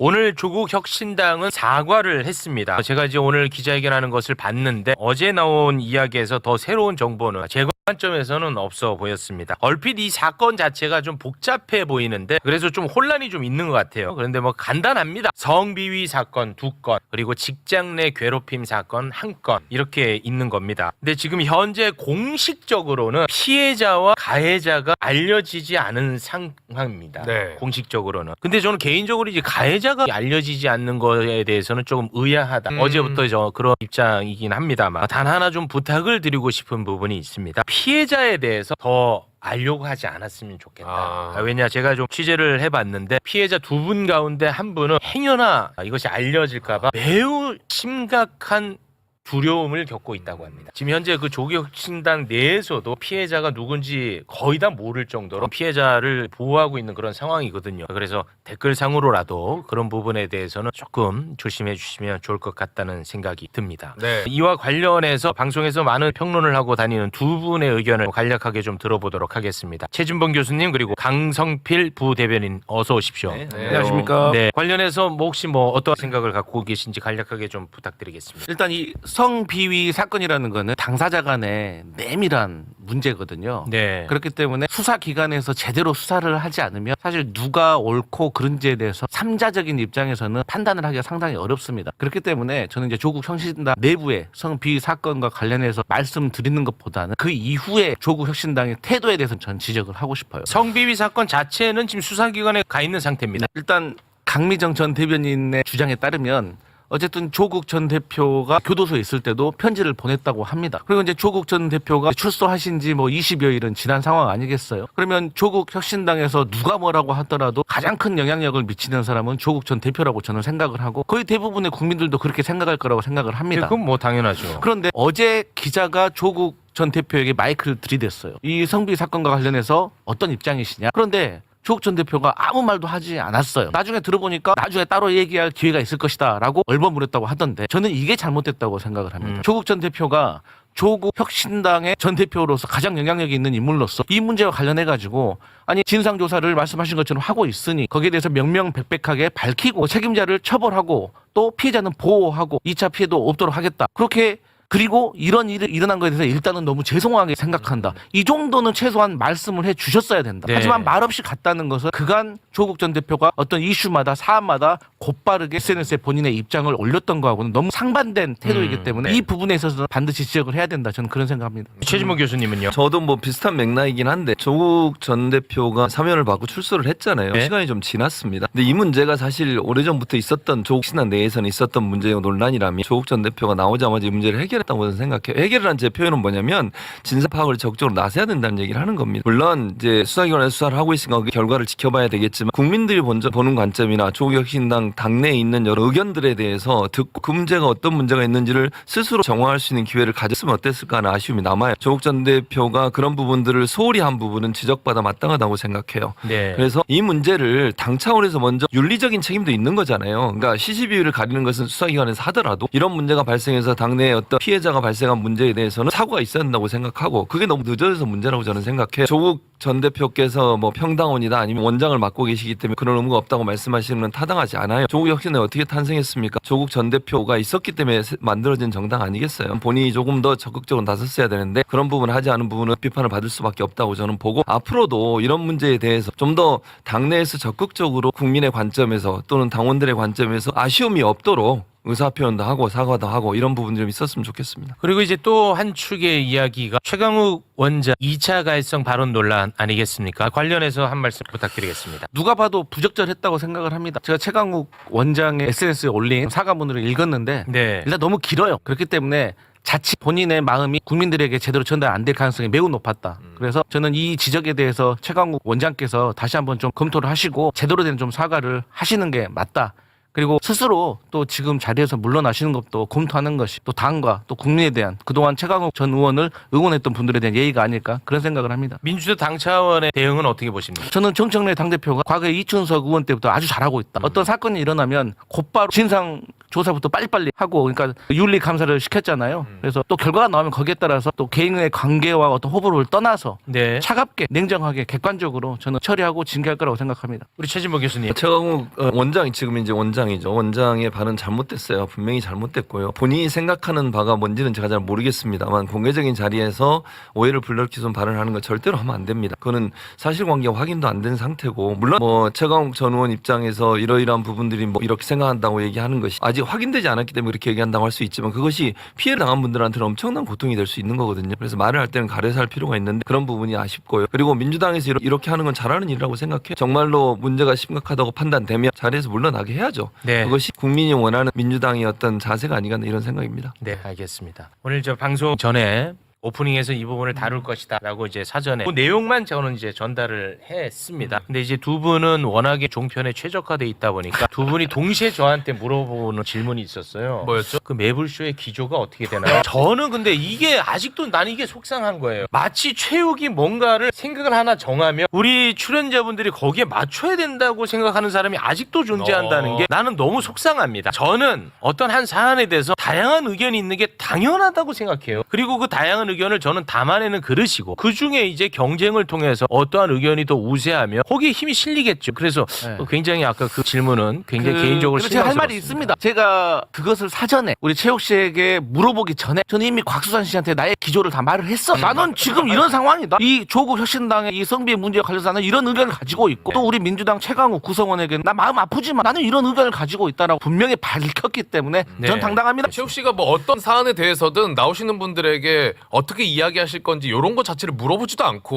오늘 조국혁신당은 사과를 했습니다. 제가 이제 오늘 기자회견하는 것을 봤는데 어제 나온 이야기에서 더 새로운 정보는 제 관점에서는 없어 보였습니다. 얼핏 이 사건 자체가 좀 복잡해 보이는데 그래서 좀 혼란이 좀 있는 것 같아요. 그런데 뭐 간단합니다. 성비위 사건 2건, 그리고 직장 내 괴롭힘 사건 1건 이렇게 있는 겁니다. 근데 지금 현재 공식적으로는 피해자와 가해자가 알려지지 않은 상황입니다. 네. 공식적으로는. 근데 저는 개인적으로 이제 가해자가 알려지지 않는 거에 대해서는 조금 의아하다. 어제부터 저 그런 입장이긴 합니다만 단 하나 좀 부탁을 드리고 싶은 부분이 있습니다. 피해자에 대해서 더 알려고 하지 않았으면 좋겠다. 왜냐 제가 좀 취재를 해봤는데 피해자 2분 가운데 한 분은 행여나 이것이 알려질까봐 매우 심각한 두려움을 겪고 있다고 합니다. 지금 현재 그 조국혁신당 내에서도 피해자가 누군지 거의 다 모를 정도로 피해자를 보호하고 있는 그런 상황이거든요. 그래서 댓글상으로라도 그런 부분에 대해서는 조금 조심해 주시면 좋을 것 같다는 생각이 듭니다. 네. 이와 관련해서 방송에서 많은 평론을 하고 다니는 두 분의 의견을 간략하게 좀 들어보도록 하겠습니다. 최진봉 교수님 그리고 강성필 부대변인 어서 오십시오. 네. 안녕하십니까. 네, 관련해서 뭐 혹시 뭐 어떤 생각을 갖고 계신지 간략하게 좀 부탁드리겠습니다. 일단 이 성비위 사건이라는 거는 당사자 간의 내밀한 문제거든요. 네. 그렇기 때문에 수사기관에서 제대로 수사를 하지 않으면 사실 누가 옳고 그른지에 대해서 3자적인 입장에서는 판단을 하기가 상당히 어렵습니다. 그렇기 때문에 저는 이제 조국 혁신당 내부의 성비위 사건과 관련해서 말씀드리는 것보다는 그 이후에 조국 혁신당의 태도에 대해서 전 지적을 하고 싶어요. 성비위 사건 자체는 지금 수사기관에 가 있는 상태입니다. 일단 강미정 전 대변인의 주장에 따르면 어쨌든 조국 전 대표가 교도소에 있을 때도 편지를 보냈다고 합니다. 그리고 이제 조국 전 대표가 출소하신 지 뭐 20여일은 지난 상황 아니겠어요? 그러면 조국 혁신당에서 누가 뭐라고 하더라도 가장 큰 영향력을 미치는 사람은 조국 전 대표라고 저는 생각을 하고 거의 대부분의 국민들도 그렇게 생각할 거라고 생각을 합니다. 그건 뭐 당연하죠. 그런데 어제 기자가 조국 전 대표에게 마이크를 들이댔어요. 이 성비 사건과 관련해서 어떤 입장이시냐? 그런데 조국 전 대표가 아무 말도 하지 않았어요. 나중에 들어보니까 나중에 따로 얘기할 기회가 있을 것이다 라고 얼버무렸다고 하던데 저는 이게 잘못됐다고 생각을 합니다. 조국 전 대표가 조국 혁신당의 전 대표로서 가장 영향력이 있는 인물로서 이 문제와 관련해가지고 아니 진상조사를 말씀하신 것처럼 하고 있으니 거기에 대해서 명명백백하게 밝히고 책임자를 처벌하고 또 피해자는 보호하고 2차 피해도 없도록 하겠다. 그렇게 그리고 이런 일이 일어난 것에 대해서 일단은 너무 죄송하게 생각한다. 이 정도는 최소한 말씀을 해 주셨어야 된다. 네. 하지만 말없이 갔다는 것은 그간 조국 전 대표가 어떤 이슈마다 사안마다 곧바르게 SNS에 본인의 입장을 올렸던 거하고는 너무 상반된 태도이기 때문에 이 부분에 있어서는 반드시 지적을 해야 된다. 저는 그런 생각합니다. 최진봉 교수님은요? 저도 뭐 비슷한 맥락이긴 한데 조국 전 대표가 사면을 받고 출소를 했잖아요. 네. 시간이 좀 지났습니다. 근데 이 문제가 사실 오래전부터 있었던 조국 신당 내에서는 있었던 문제고 논란이라면 조국 전 대표가 나오자마자 이 문제를 해결했다고 저는 생각해요. 해결을 한 제 표현은 뭐냐면 진상 파악을 적극적으로 나서야 된다는 얘기를 하는 겁니다. 물론 이제 수사기관에서 수사를 하고 있으니까 그 결과를 지켜봐야 되겠지만 국민들이 먼저 보는 관점이나 조국혁신당 당내에 있는 여러 의견들에 대해서 듣고 그 문제가 어떤 문제가 있는지를 스스로 정화할 수 있는 기회를 가졌으면 어땠을까 하는 아쉬움이 남아요. 조국 전 대표가 그런 부분들을 소홀히 한 부분은 지적받아 마땅하다고 생각해요. 네. 그래서 이 문제를 당 차원에서 먼저 윤리적인 책임도 있는 거잖아요. 그러니까 시시비비를 가리는 것은 수사기관에서 하더라도 이런 문제가 발생해서 당내에 어떤 피해자가 발생한 문제에 대해서는 사고가 있어야 한다고 생각하고 그게 너무 늦어져서 문제라고 저는 생각해요. 조국 전 대표께서 뭐 평당원이다 아니면 원장을 맡고 계시기 때문에 그런 의무가 없다고 말씀하시는 건 타당하지 않아요. 조국 혁신당이 어떻게 탄생했습니까? 조국 전 대표가 있었기 때문에 만들어진 정당 아니겠어요? 본인이 조금 더 적극적으로 나섰어야 되는데 그런 부분을 하지 않은 부분은 비판을 받을 수밖에 없다고 저는 보고 앞으로도 이런 문제에 대해서 좀 더 당내에서 적극적으로 국민의 관점에서 또는 당원들의 관점에서 아쉬움이 없도록 의사표현도 하고 사과도 하고 이런 부분들이 좀 있었으면 좋겠습니다. 그리고 이제 또 한 축의 이야기가 최강욱 원장 2차 가해성 발언 논란 아니겠습니까? 관련해서 한 말씀 부탁드리겠습니다. 누가 봐도 부적절했다고 생각을 합니다. 제가 최강욱 원장의 SNS에 올린 사과문을 읽었는데 네. 일단 너무 길어요. 그렇기 때문에 자칫 본인의 마음이 국민들에게 제대로 전달 안 될 가능성이 매우 높았다. 그래서 저는 이 지적에 대해서 최강욱 원장께서 다시 한번 좀 검토를 하시고 제대로 된 좀 사과를 하시는 게 맞다. 그리고 스스로 또 지금 자리에서 물러나시는 것도 검토하는 것이 또 당과 또 국민에 대한 그동안 최강욱 전 의원을 응원했던 분들에 대한 예의가 아닐까 그런 생각을 합니다. 민주당 당 차원의 대응은 어떻게 보십니까? 저는 정청래 당대표가 과거에 이춘석 의원 때부터 아주 잘하고 있다. 어떤 사건이 일어나면 곧바로 진상 조사부터 빨리빨리 하고 그러니까 윤리 감사를 시켰잖아요. 그래서 또 결과가 나오면 거기에 따라서 또 개인의 관계와 어떤 호불호를 떠나서 네. 차갑게 냉정하게 객관적으로 저는 처리하고 징계할 거라고 생각합니다. 우리 최진보 교수님. 최강욱 원장이 지금 이제 원장이죠. 원장의 발언 잘못됐어요. 분명히 잘못됐고요. 본인이 생각하는 바가 뭔지는 제가 잘 모르겠습니다만 공개적인 자리에서 오해를 불러일으키는 발언하는 거 절대로 하면 안 됩니다. 그거는 사실관계 확인도 안 된 상태고 물론 뭐 최강욱 전 의원 입장에서 이러이러한 부분들이 뭐 이렇게 생각한다고 얘기하는 것이 아직 확인되지 않았기 때문에 그렇게 얘기한다고 할 수 있지만 그것이 피해를 당한 분들한테는 엄청난 고통이 될 수 있는 거거든요. 그래서 말을 할 때는 가려서 할 필요가 있는데 그런 부분이 아쉽고요. 그리고 민주당에서 이렇게 하는 건 잘하는 일이라고 생각해요. 정말로 문제가 심각하다고 판단되면 자리에서 물러나게 해야죠. 네. 그것이 국민이 원하는 민주당의 어떤 자세가 아닌가 이런 생각입니다. 네, 알겠습니다. 오늘 저 방송 전에 오프닝에서 이 부분을 다룰 것이다라고 이제 사전에 그 내용만 저는 이제 전달을 했습니다. 근데 이제 두 분은 워낙에 종편에 최적화돼 있다 보니까 두 분이 동시에 저한테 물어보는 질문이 있었어요. 뭐였죠? 그 매불쇼의 기조가 어떻게 되나요? 저는 근데 이게 아직도 나는 이게 속상한 거예요. 마치 최욱이 뭔가를 생각을 하나 정하면 우리 출연자분들이 거기에 맞춰야 된다고 생각하는 사람이 아직도 존재한다는 게 나는 너무 속상합니다. 저는 어떤 한 사안에 대해서 다양한 의견이 있는 게 당연하다고 생각해요. 그리고 그 다양한 의견을 저는 담아내는 그릇이고 그 중에 이제 경쟁을 통해서 어떠한 의견이 더 우세하면 거기에 힘이 실리겠죠. 그래서 네. 굉장히 아까 그 질문은 굉장히 개인적으로 제가 할 말이 실망스럽습니다. 있습니다. 제가 그것을 사전에 우리 최욱 씨에게 물어보기 전에 저는 이미 곽수산 씨한테 나의 기조를 다 말을 했어. 나는 지금 이런 상황이다. 이 조국 혁신당의 이 성비의 문제와 관련해서 나는 이런 의견을 가지고 있고 또 우리 민주당 최강욱 구성원에게 나 마음 아프지만 나는 이런 의견을 가지고 있다라고 분명히 밝혔기 때문에 네. 전 당당합니다. 최욱 씨가 뭐 어떤 사안에 대해서든 나오시는 분들에게 어떻게 이야기하실 건지 이런 거 자체를 물어보지도 않고.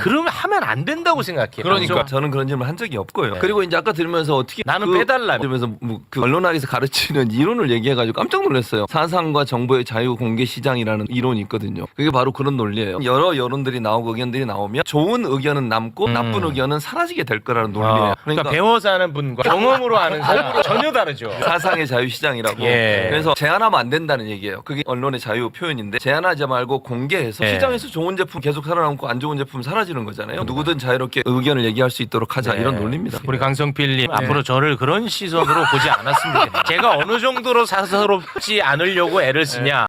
그러면 하면 안 된다고 생각해요. 그러니까. 방송. 저는 그런 질문 한 적이 없고요. 네. 그리고 이제 아까 들으면서 어떻게 나는 빼달라며. 들으면서 그 언론학에서 가르치는 이론을 얘기해가지고 깜짝 놀랐어요. 사상과 정보의 자유 공개 시장이라는 이론이 있거든요. 그게 바로 그런 논리예요. 여러 여론들이 나오고 의견들이 나오면 좋은 의견은 남고 나쁜 의견은 사라지게 될 거라는 논리예요. 그러니까 배워서 하는 분과 경험으로 하는 사람 전혀 다르죠. 사상의 자유 시장이라고. 예. 그래서 제한하면 안 된다는 얘기예요. 그게 언론의 자유 표현인데 제한하지 말고 공개해서 예. 시장에서 좋은 제품 계속 살아남고 안 좋은 제품 사라지는 거잖아요. 누구든 자유롭게 의견을 얘기할 수 있도록 하자 네. 이런 논리입니다. 우리 강성필님 앞으로 저를 그런 시선으로 보지 않았으면 좋겠어요. 제가 어느 정도로 사사롭지 않으려고 애를 쓰냐.